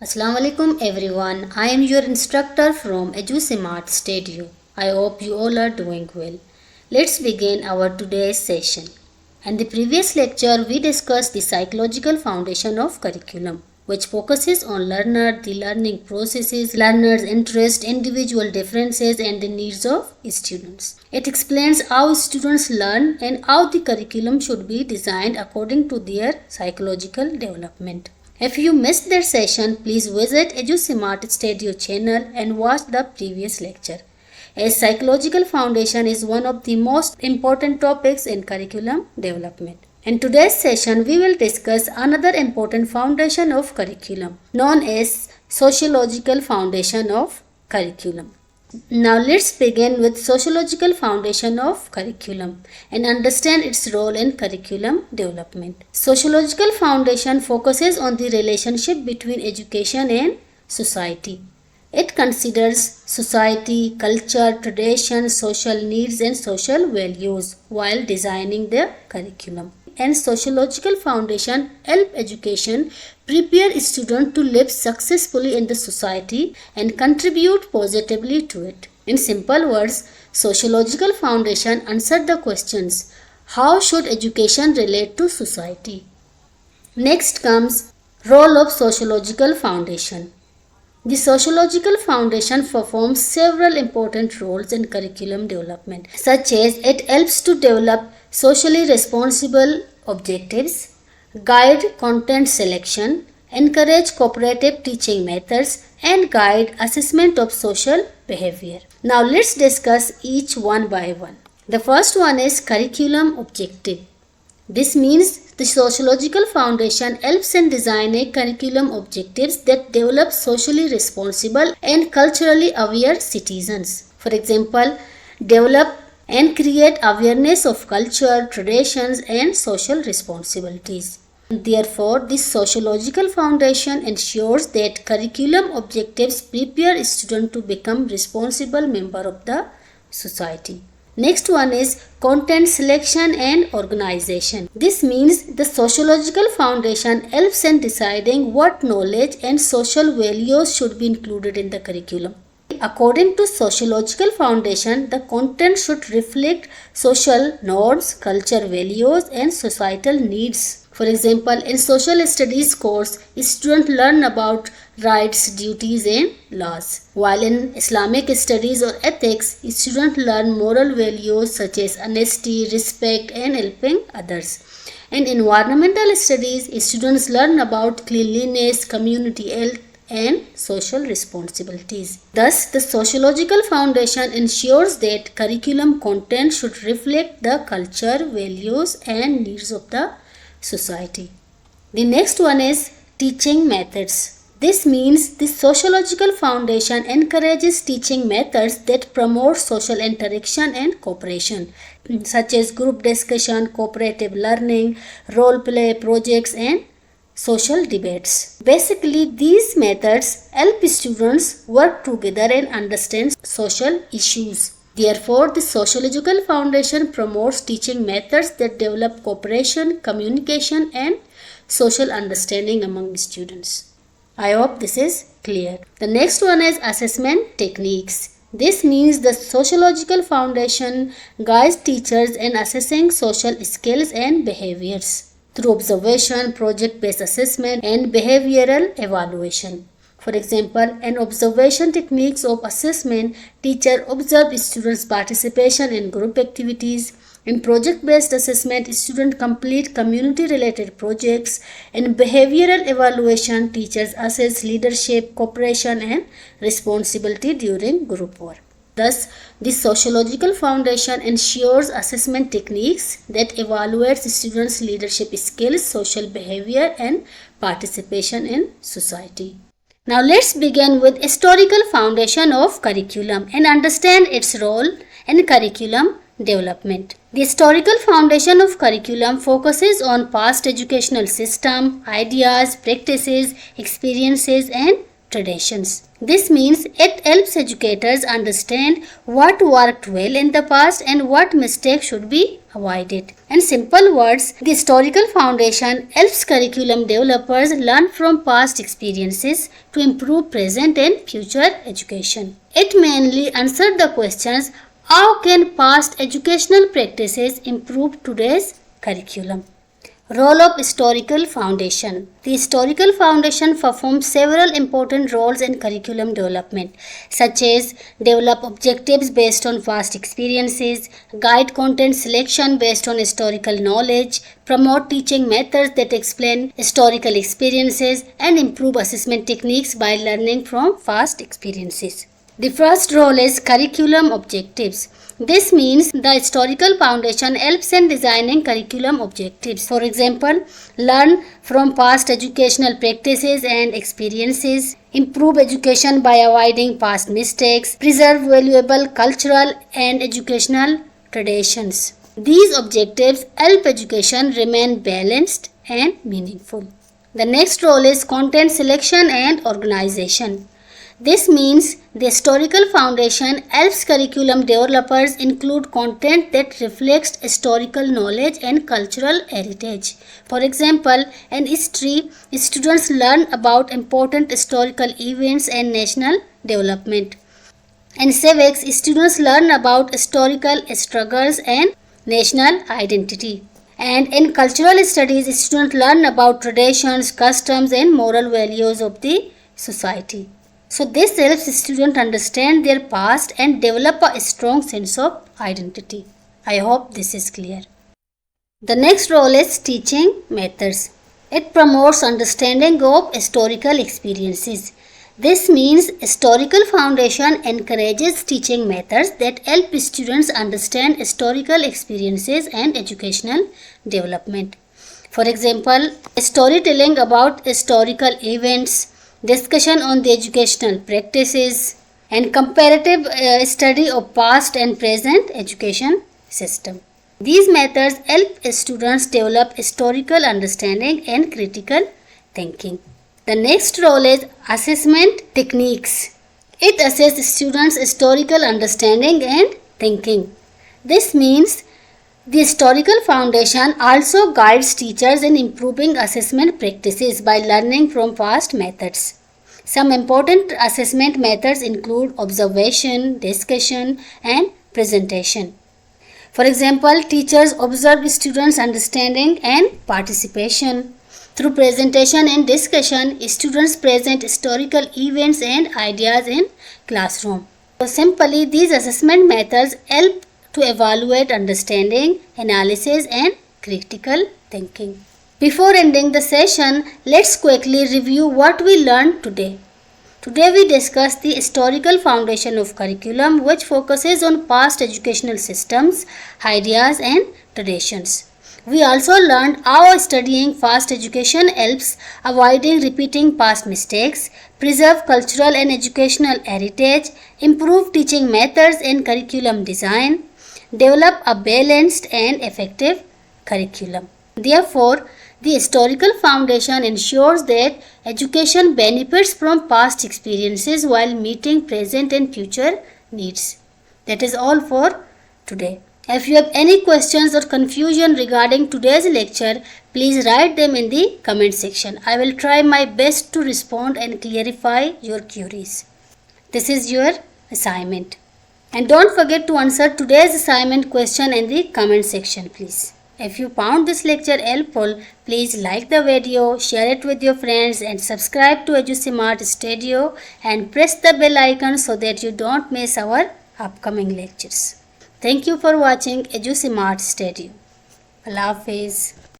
Assalamu alaikum everyone. I am your instructor from EduSmart Studio. I hope you all are doing well. Let's begin our today's session. In the previous lecture, we discussed the psychological foundation of curriculum, which focuses on the learning processes, learners' interest, individual differences, and the needs of students. It explains how students learn and how the curriculum should be designed according to their psychological development. If you missed that session, please visit EduSmart Studio channel and watch the previous lecture. As psychological foundation is one of the most important topics in curriculum development. In today's session, we will discuss another important foundation of curriculum known as sociological foundation of curriculum. Now let's begin with sociological foundation of curriculum and understand its role in curriculum development. Sociological foundation focuses on the relationship between education and society. It considers society, culture, tradition, social needs and social values while designing the curriculum. And sociological foundation help education prepare students to live successfully in the society and contribute positively to it. In simple words, sociological foundation answer the questions: how should education relate to society? Next comes role of sociological foundation. The sociological foundation performs several important roles in curriculum development, such as it helps to develop socially responsible objectives, guide content selection, encourage cooperative teaching methods, and guide assessment of social behavior. Now let's discuss each one by one. The first one is curriculum objective. This means the sociological foundation helps in designing curriculum objectives that develop socially responsible and culturally aware citizens. For example, develop and create awareness of culture, traditions, and social responsibilities. Therefore, this sociological foundation ensures that curriculum objectives prepare students to become responsible members of the society. Next one is content selection and organization. This means the sociological foundation helps in deciding what knowledge and social values should be included in the curriculum. According to sociological foundation, the content should reflect social norms, culture values, and societal needs. For example, in social studies course, students learn about rights, duties, and laws. While in Islamic studies or ethics, students learn moral values such as honesty, respect, and helping others. In environmental studies, students learn about cleanliness, community health, and social responsibilities. Thus, the sociological foundation ensures that curriculum content should reflect the culture, values, and needs of the society. The next one is teaching methods. This means the sociological foundation encourages teaching methods that promote social interaction and cooperation, such as group discussion, cooperative learning, role play projects, and social debates. Basically, these methods help students work together and understand social issues. Therefore, the sociological foundation promotes teaching methods that develop cooperation, communication, and social understanding among students. I hope this is clear. The next one is assessment techniques. This means the sociological foundation guides teachers in assessing social skills and behaviors through observation, project-based assessment, and behavioral evaluation. For example, in observation techniques of assessment, teacher observe students' participation in group activities. In project-based assessment, students complete community-related projects. In behavioral evaluation, teachers assess leadership, cooperation, and responsibility during group work. Thus, the sociological foundation ensures assessment techniques that evaluates students' leadership skills, social behavior, and participation in society. Now let's begin with historical foundation of curriculum and understand its role in curriculum development. The historical foundation of curriculum focuses on past educational system, ideas, practices, experiences, and traditions. This means it helps educators understand what worked well in the past and what mistakes should be avoided. In simple words, the historical foundation helps curriculum developers learn from past experiences to improve present and future education. It mainly answers the questions: how can past educational practices improve today's curriculum? Role of historical foundation. The historical foundation performs several important roles in curriculum development, such as develop objectives based on past experiences, guide content selection based on historical knowledge, promote teaching methods that explain historical experiences, and improve assessment techniques by learning from past experiences. The first role is curriculum objectives. This means the historical foundation helps in designing curriculum objectives. For example, learn from past educational practices and experiences, improve education by avoiding past mistakes, preserve valuable cultural and educational traditions. These objectives help education remain balanced and meaningful. The next role is content selection and organization. This means the historical foundation helps curriculum developers include content that reflects historical knowledge and cultural heritage. For example, in history, students learn about important historical events and national development. In civics, students learn about historical struggles and national identity. And in cultural studies, students learn about traditions, customs, and moral values of the society. So this helps students understand their past and develop a strong sense of identity. I hope this is clear. The next role is teaching methods. It promotes understanding of historical experiences. This means historical foundation encourages teaching methods that help students understand historical experiences and educational development. For example, storytelling about historical events, discussion on the educational practices, and comparative study of past and present education system. These methods help students develop historical understanding and critical thinking. The next role is assessment techniques. It assesses students' historical understanding and thinking. This means the historical foundation also guides teachers in improving assessment practices by learning from past methods. Some important assessment methods include observation, discussion, and presentation. For example, teachers observe students' understanding and participation. Through presentation and discussion, students present historical events and ideas in classroom. So simply, these assessment methods help to evaluate understanding, analysis, and critical thinking. Before ending the session, let's quickly review what we learned today. Today we discussed the historical foundation of curriculum, which focuses on past educational systems, ideas, and traditions. We also learned how studying past education helps avoiding repeating past mistakes, preserve cultural and educational heritage, improve teaching methods and curriculum design, develop a balanced and effective curriculum. Therefore, the historical foundation ensures that education benefits from past experiences while meeting present and future needs. That is all for today. If you have any questions or confusion regarding today's lecture, please write them in the comment section. I will try my best to respond and clarify your queries. This is your assignment. And don't forget to answer today's assignment question in the comment section, please. If you found this lecture helpful, please like the video, share it with your friends, and subscribe to EduSmart Studio and press the bell icon so that you don't miss our upcoming lectures. Thank you for watching EduSmart Studio. Allah Hafiz.